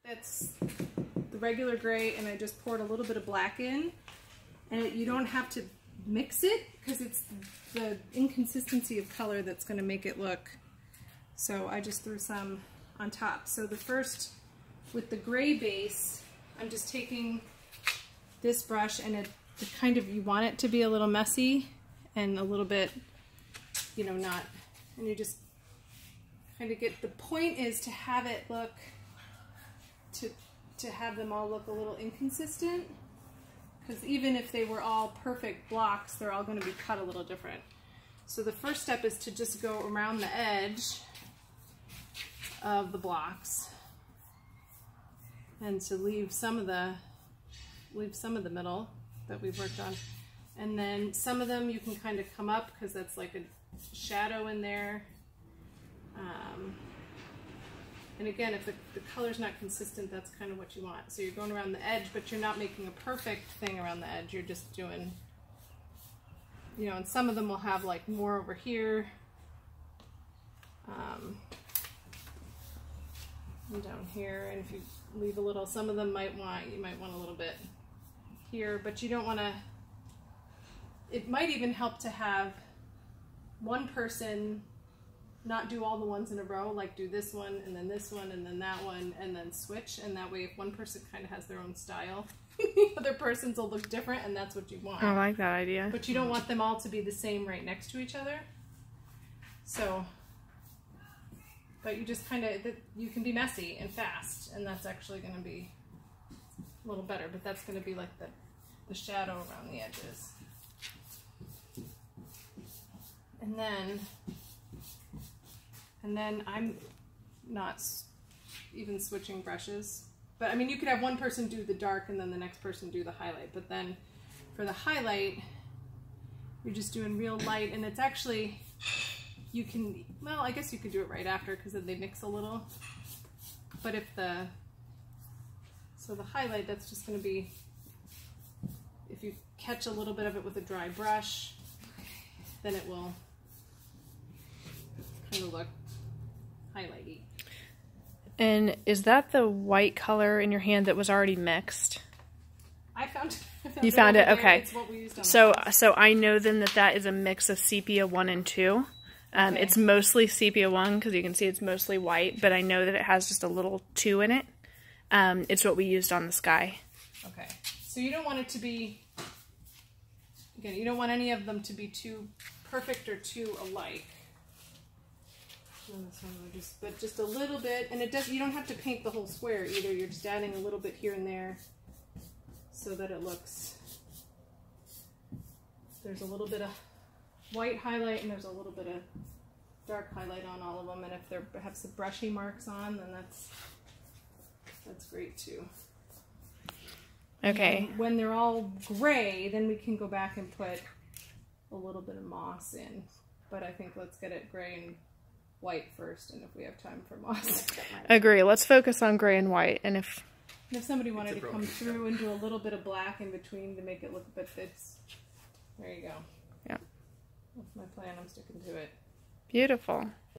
It's the regular gray, and I just poured a little bit of black in, and you don't have to mix it because it's the inconsistency of color that's going to make it look. So I just threw some on top. So the first, with the gray base, I'm just taking this brush, and it kind of, you want it to be a little messy and a little bit, you know, not, and you just kind of get, the point is to have it look, to have them all look a little inconsistent, because even if they were all perfect blocks, they're all going to be cut a little different. So the first step is to just go around the edge of the blocks and to leave some of the middle that we've worked on. And then some of them you can kind of come up because that's like a shadow in there. And again, if the color's not consistent, that's kind of what you want. So you're going around the edge, but you're not making a perfect thing around the edge. You're just doing, you know, and some of them will have like more over here. And down here, and if you leave a little, some of them you might want a little bit here, but you don't want to, it might even help to have one person not do all the ones in a row, like do this one and then this one and then that one and then switch, and that way if one person kind of has their own style, the other person's will look different, and that's what you want. I like that idea. But you don't want them all to be the same right next to each other. So, but you just kind of, you can be messy and fast, and that's actually going to be a little better, but that's going to be like the shadow around the edges. And then I'm not even switching brushes, but I mean, you could have one person do the dark and then the next person do the highlight, but then for the highlight, you're just doing real light, and it's actually, you can, well, I guess you could do it right after because then they mix a little, but so the highlight, that's just going to be, if you catch a little bit of it with a dry brush, then it will kind of look highlighty. And is that the white color in your hand that was already mixed? I found you found it? Okay. It's what we used on so I know then that is a mix of sepia 1 and 2. Okay. It's mostly sepia 1 because you can see it's mostly white, but I know that it has just a little 2 in it. It's what we used on the sky. Okay. So you don't want it to be, again, you don't want any of them to be too perfect or too alike. But just a little bit, and you don't have to paint the whole square either. You're just adding a little bit here and there so that it looks, there's a little bit of white highlight and there's a little bit of dark highlight on all of them, and if there have some brushy marks on, then that's great too. Okay. And when they're all gray, then we can go back and put a little bit of moss in, but I think let's get it gray and white first, and if we have time for moss. Agree. Let's focus on gray and white, and if somebody wanted to come through and do a little bit of black in between to make it look a bit fits, there you go. Yeah. That's my plan. I'm sticking to it. Beautiful.